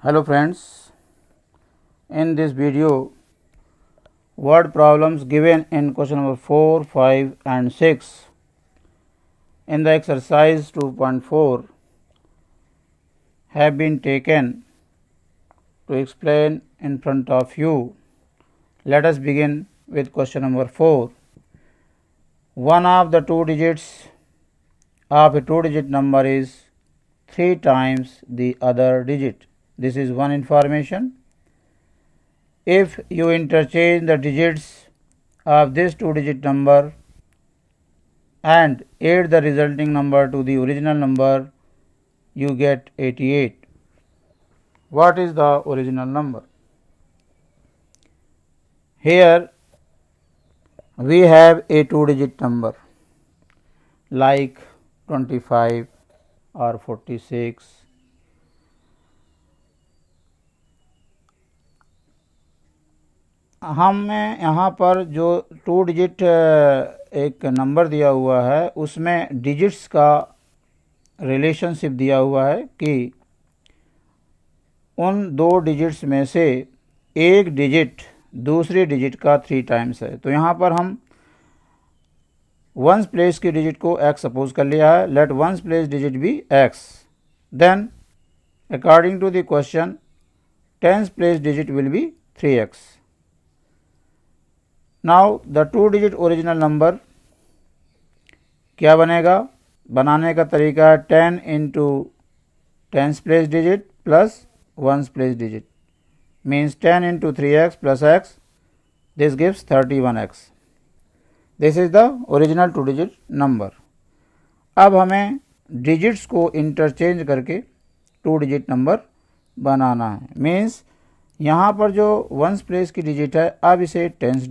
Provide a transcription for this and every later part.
Hello friends, in this video word problems given in question number 4, 5 and 6 in the exercise 2.4 have been taken to explain in front of you. Let us begin with question number 4. One of the two digits of a two-digit number is 3 times the other digit. This is one information. If you interchange the digits of this two-digit number and add the resulting number to the original number, you get 88. What is the original number? Here we have a two-digit number like 25 or 46. हमें यहाँ पर जो two digit एक number दिया हुआ है उसमें digits का रिलेशनशिप दिया हुआ है कि उन दो डिजिट्स में से एक डिजिट दूसरी डिजिट का 3 टाइम्स है। तो यहाँ पर हम वंस प्लेस की डिजिट को x सपोज कर लिया है। Let ones place digit be x, then according to the question tens place digit will be 3x। Now the two digit original number क्या बनेगा? बनाने का तरीका है 10 into tens place digit plus ones place digit, means 10 into 3x plus x, this gives 31x। This is the original two digit number. अब हमें digits को interchange करके टू डिजिट नंबर बनाना है। मीन्स यहाँ पर जो वंस प्लेस की digit है अब इसे टेंस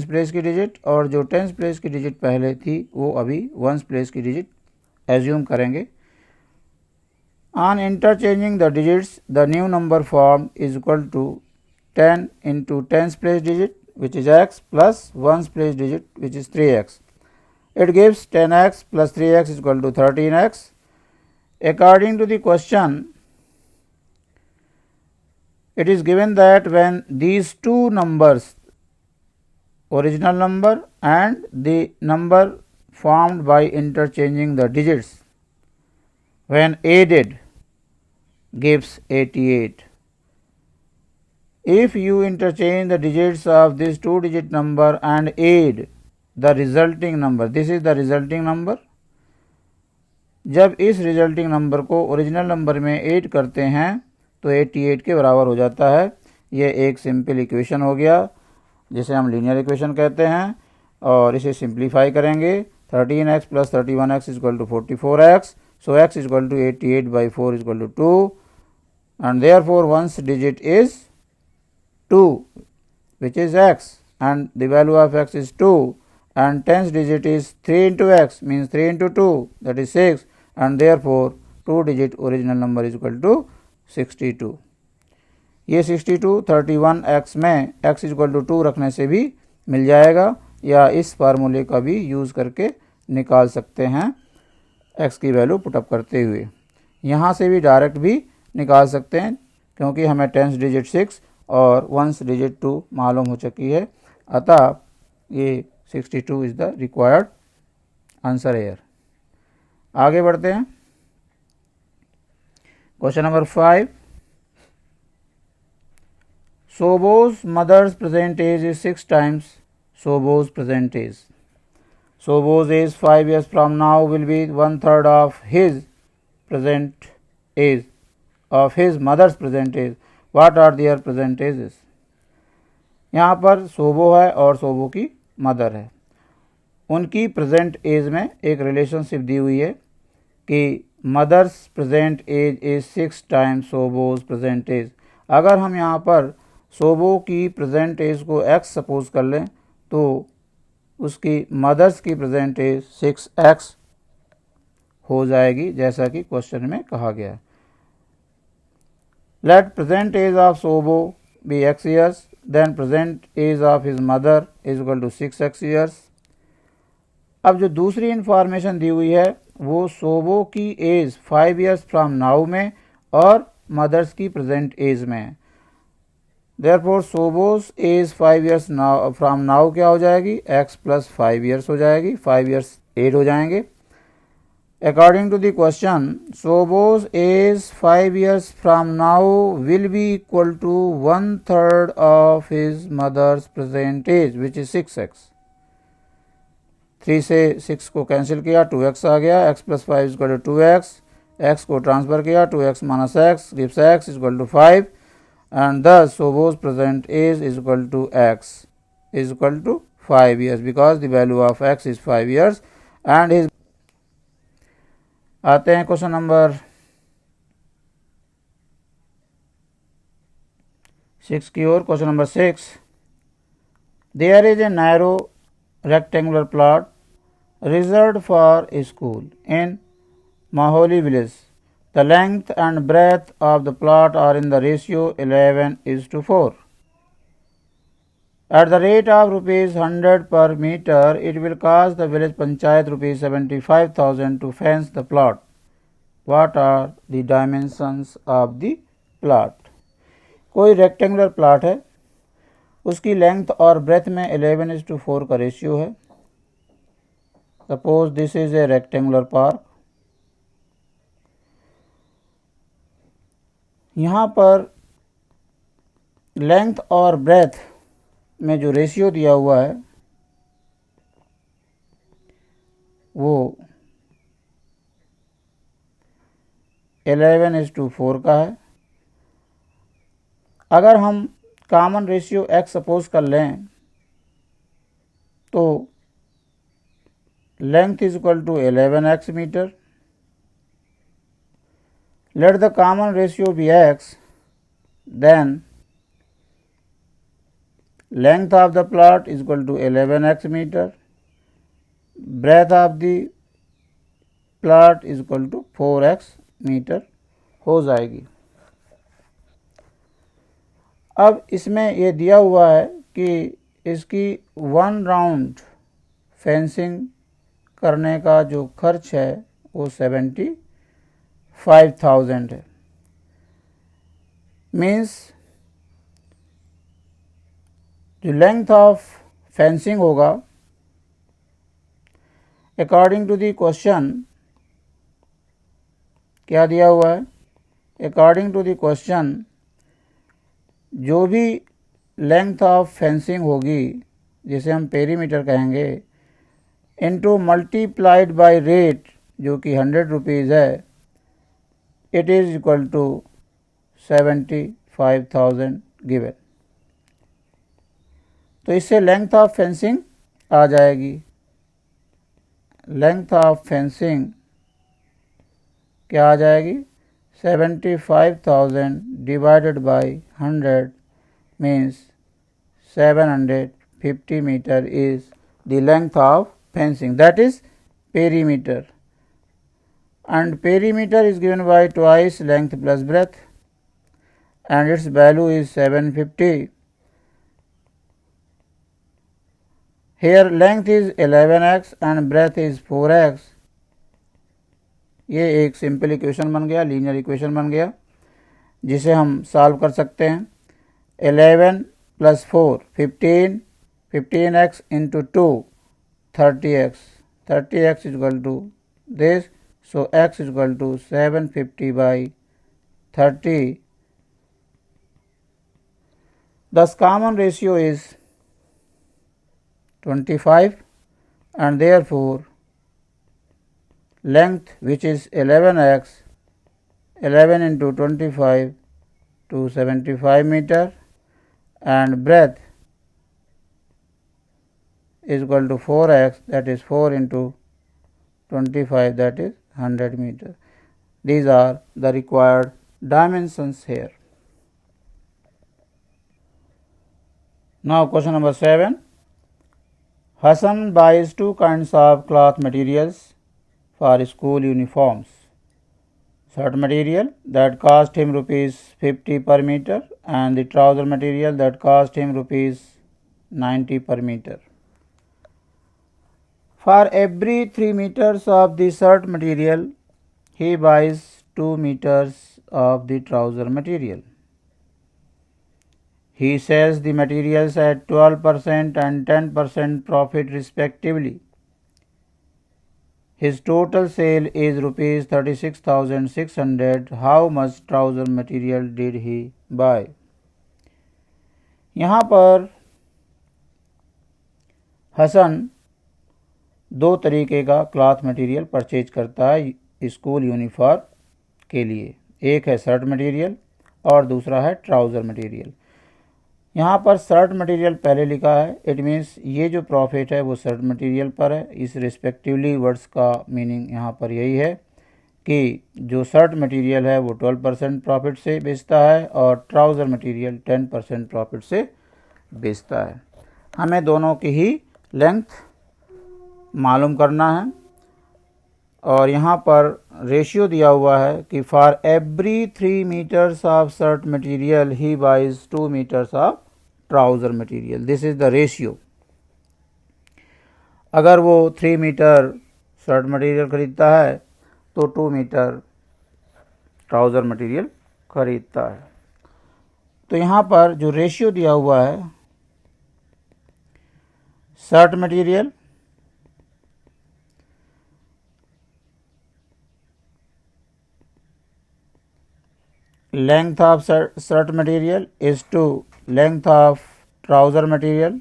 प्लेस की डिजिट, और जो टेंस प्लेस की डिजिट पहले थी वो अभी वंस प्लेस की डिजिट एज्यूम करेंगे। On interchanging the digits the new number form is equal to 10 into tens place digit which is x plus ones place digit which is 3x. It gives 10x plus 3x is equal to 13x. According to the question, it is given that when these two numbers, original number and the number formed by interchanging the digits, when added gives 88. If you interchange the digits of this two digit number and add the resulting number, this is the resulting number, जब इस resulting number को original number में add करते हैं तो 88 के बराबर हो जाता है। यह एक सिंपल इक्वेशन हो गया जिसे हम लीनियर इक्वेशन कहते हैं, और इसे सिंप्लीफाई करेंगे 13x plus 31x is equal to 44x। So x is equal to 88 by 4 is equal to 2, and therefore ones digit is 2 which is x and the value of x is 2, and tens digit is 3 into x means 3 into 2 that is 6, and therefore 2 digit original number is equal to 62। ये 62 31x में x is equal to 2 रखने से भी मिल जाएगा, या इस फार्मूले का भी यूज़ करके निकाल सकते हैं x की वैल्यू पुटअप करते हुए। यहाँ से भी डायरेक्ट भी निकाल सकते हैं क्योंकि हमें टेंस डिजिट 6 और वंस डिजिट 2 मालूम हो चुकी है, अतः ये 62 is the required answer here. आगे बढ़ते हैं। Question number 5, Sobo's mother's present age is 6 times Sobo's present age. Sobo's age 5 years from now will be 1/3 of his present age of his mother's present age. What are their present ages? यहाँ पर सोबो है और सोबो की mother है, उनकी present age में एक relationship दी हुई है कि mother's present age is 6 times Sobo's present age. अगर हम यहाँ पर सोबो की प्रेजेंट एज को x सपोज कर लें तो उसकी मदर्स की प्रेजेंट एज 6x हो जाएगी, जैसा कि क्वेश्चन में कहा गया है। Let present age of Sobo be x years, then present age of his mother is equal to 6x years। अब जो दूसरी इंफॉर्मेशन दी हुई है वो सोबो की एज 5 years फ्रॉम नाउ में और मदर्स की प्रेजेंट एज में है। Therefore Sobo's age 5 years now from now क्या हो जाएगी, x प्लस 5 ईयर्स हो जाएगी, 5 ईयर्स एड हो जाएंगे। According to the question, Sobo's age 5 years from now will be equal to 1/3 of his mother's present age, which is 6x. 3 से 6 को cancel किया, 2x आ गया, x plus 5 is equal to 2x, x को transfer किया, 2x minus x gives x is equal to 5, and thus Sobo's present age is equal to x is equal to 5 years because the value of x is 5 years and his। आते हैं question number 6 की ओर। Question number 6, there is a narrow rectangular plot reserved for a school in Mahauli village. The length and breadth of the plot are in the ratio 11:4। At the rate of rupees 100 per meter, it will cost the village panchayat rupees 75,000 to fence the plot. What are the dimensions of the plot? कोई rectangular plot है, उसकी length और breath में 11:4 का ratio है। Suppose this is a rectangular park. यहाँ पर length और ब्रेथ में जो रेशियो दिया हुआ है वो 11:4 का है। अगर हम कॉमन रेशियो x सपोज कर लें तो length is equal to 11x metre. Let the common ratio be x, then length of the plot is equal to 11x meter, breadth of the plot is equal to 4x meter हो जाएगी। अब इसमें ये दिया हुआ है कि इसकी 1 राउंड फेंसिंग करने का जो खर्च है वो 75,000 है। मीन्स जो लेंथ ऑफ फेंसिंग होगा अकॉर्डिंग टू द क्वेश्चन क्या दिया हुआ है, अकॉर्डिंग टू द क्वेश्चन जो भी लेंथ ऑफ फेंसिंग होगी जिसे हम पेरीमीटर कहेंगे इनटू मल्टीप्लाइड बाय रेट जो कि 100 रुपीज़ है, it is equal to 75,000 given. तो इससे लेंथ ऑफ फेंसिंग आ जाएगी। लेंथ ऑफ फेंसिंग क्या आ जाएगी, 75,000 divided by 100 means 750 metre is the length of fencing, that is perimeter, and perimeter is given by twice length plus breadth and its value is 750. Here length is 11x and breadth is 4x. ये एक simple equation बन गया, linear equation बन गया जिसे हम solve कर सकते हैं। 11 plus 4 15, 15x into 2 30x, 30x is equal to this, so x is equal to 750 by 30. Thus common ratio is 25 and therefore length which is 11x, 11 into 25 to 75 meter, and breadth is equal to 4x, that is 4 into 25, that is 100 meter. These are the required dimensions here. Now question number 7. Hassan buys 2 kinds of cloth materials for school uniforms. Shirt material that cost him rupees 50 per meter and the trouser material that cost him rupees 90 per meter. For every 3 meters of the shirt material, he buys 2 meters of the trouser material. He sells the materials at 12% and 10% profit respectively. His total sale is rupees 36,600. How much trouser material did he buy? यहाँ पर हसन दो तरीके का cloth material purchase करता है school uniform के लिए। एक है शर्ट मटेरियल और दूसरा है ट्राउज़र मटेरियल। यहाँ पर शर्ट मटेरियल पहले लिखा है, इट मीन्स ये जो प्रॉफिट है वो शर्ट मटेरियल पर है। इस रिस्पेक्टिवली वर्ड्स का मीनिंग यहाँ पर यही है कि जो शर्ट मटेरियल है वो 12% प्रॉफिट से बेचता है और ट्राउज़र मटेरियल 10% प्रॉफिट से बेचता है। हमें दोनों की ही लेंथ मालूम करना है और यहाँ पर रेशियो दिया हुआ है कि for every 3 metres of shirt material he buys 2 metres of trouser material. This is the ratio. अगर वो 3 मीटर शर्ट मटेरियल खरीदता है तो 2 मीटर ट्राउज़र मटेरियल खरीदता है। तो यहाँ पर जो रेशियो दिया हुआ है, shirt material length of shirt material is to length of trouser material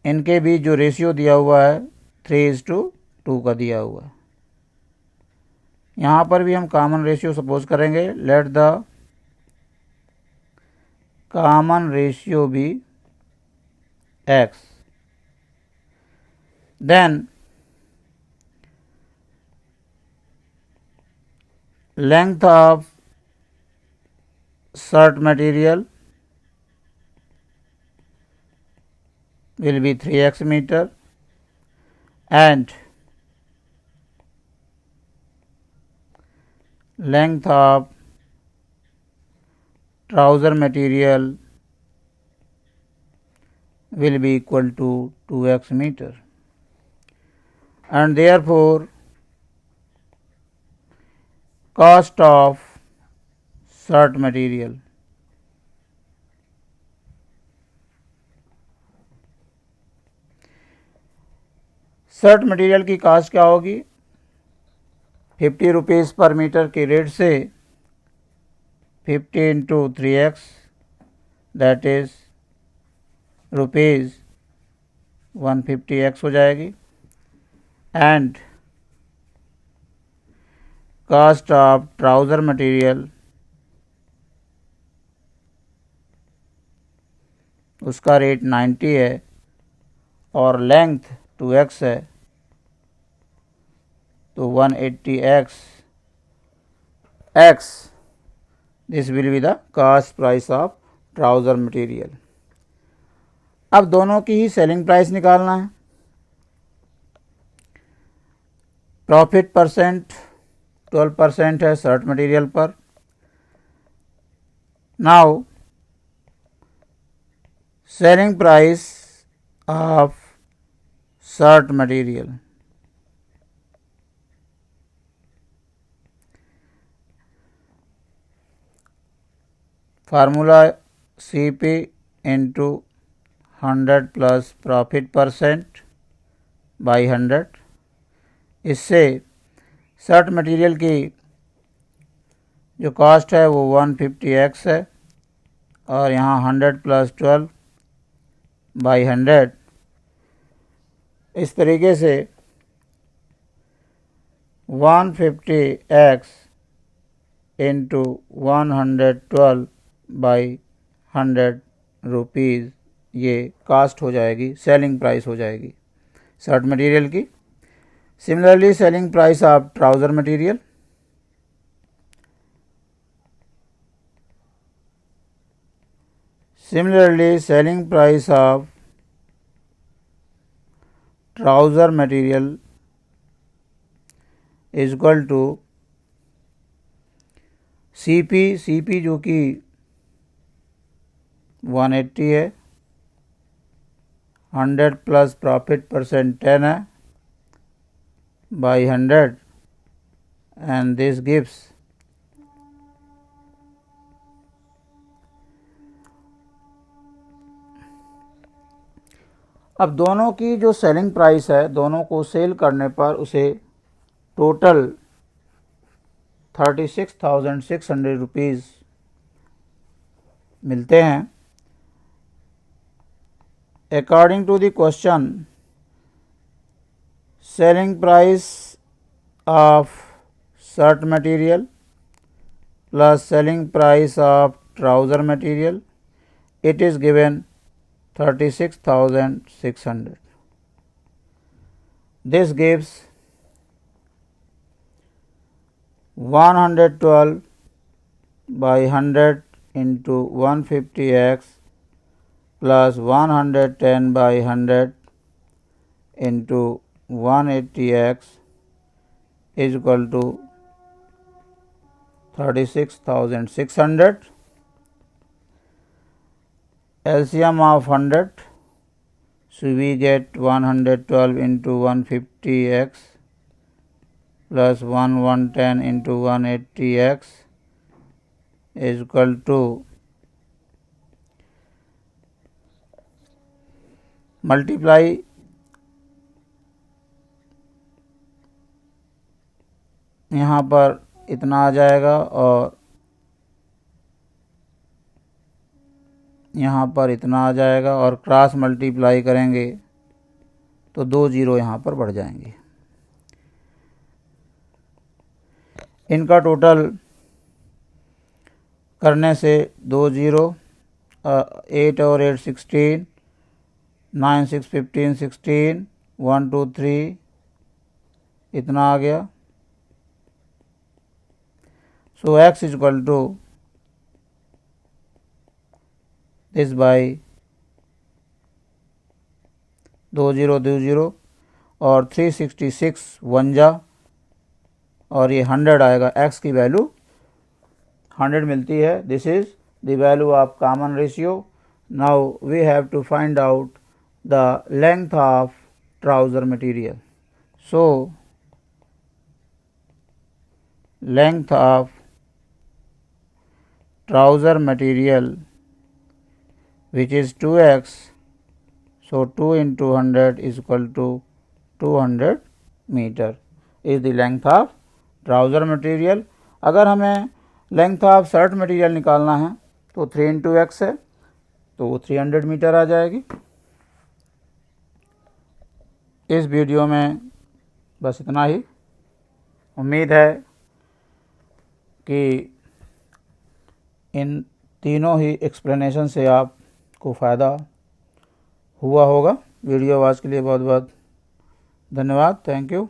इनके बीच जो रेशियो दिया हुआ है 3:2 का दिया हुआ है। यहाँ पर भी हम कॉमन रेशियो सपोज करेंगे। Let the common ratio be x, then length of shirt material will be 3x meter and length of trouser material will be equal to 2x meter, and therefore cost of shirt material shirt material की cast क्या होगी? 50 rupees पर metre के rate से 50 into 3x that is rupees 150x हो जाएगी and cost of trouser material उसका rate 90 है और लेंथ 2x है तो 180x this will be the cost price of trouser material. अब दोनों की ही सेलिंग प्राइस निकालना है। प्रॉफिट परसेंट 12% है शर्ट मटेरियल पर। Now selling price of shirt material formula CP into 100 plus profit percent by 100। इससे शर्ट मटेरियल की जो कॉस्ट है वो 150x है और यहाँ 100 प्लस 12 बाई 100। इस तरीके से 150x इंटू 112 बाई 100 रुपीज़ ये कास्ट हो जाएगी, सेलिंग प्राइस हो जाएगी शर्ट मटेरियल की। Similarly selling price of trouser material trouser material is equal to CP जो कि 180 है, 100 प्लस प्रॉफिट परसेंट 10 है by 100 and this gives अब दोनों की जो सेलिंग प्राइस है, दोनों को सेल करने पर उसे टोटल 36,600 रुपीज़ मिलते हैं। According to the question, selling price of shirt material plus selling price of trouser material, it is given 36,600. This gives 112 by 100 into 150x plus 110 by 100 into 180x is equal to 36,600. LCM of 100, so we get 112 into 150x plus 110 into 180x is equal to multiply यहाँ पर इतना आ जाएगा और यहाँ पर इतना आ जाएगा और क्रॉस मल्टीप्लाई करेंगे तो 2 जीरो यहाँ पर बढ़ जाएंगे। इनका टोटल करने से 2 जीरो 8 और 8 16, 9 6 15 16, 1 2 3 इतना आ गया। So x is equal to this by 2 zero 2 zero और 366 1 जा और ये 100 आएगा। x की वैल्यू 100 मिलती है। This is the value of common ratio. Now we have to find out the length of trouser material. So length of trouser material which is 2x, so 2 into 100 is equal to 200 meter is the length of trouser material। अगर हमें length of shirt material निकालना है तो 3 into x है तो वो 300 metre आ जाएगी। इस वीडियो में बस इतना ही। उम्मीद है कि इन तीनों ही एक्सप्लेनेशन से आपको फ़ायदा हुआ होगा। वीडियो आवाज़ के लिए बहुत बहुत धन्यवाद। Thank you.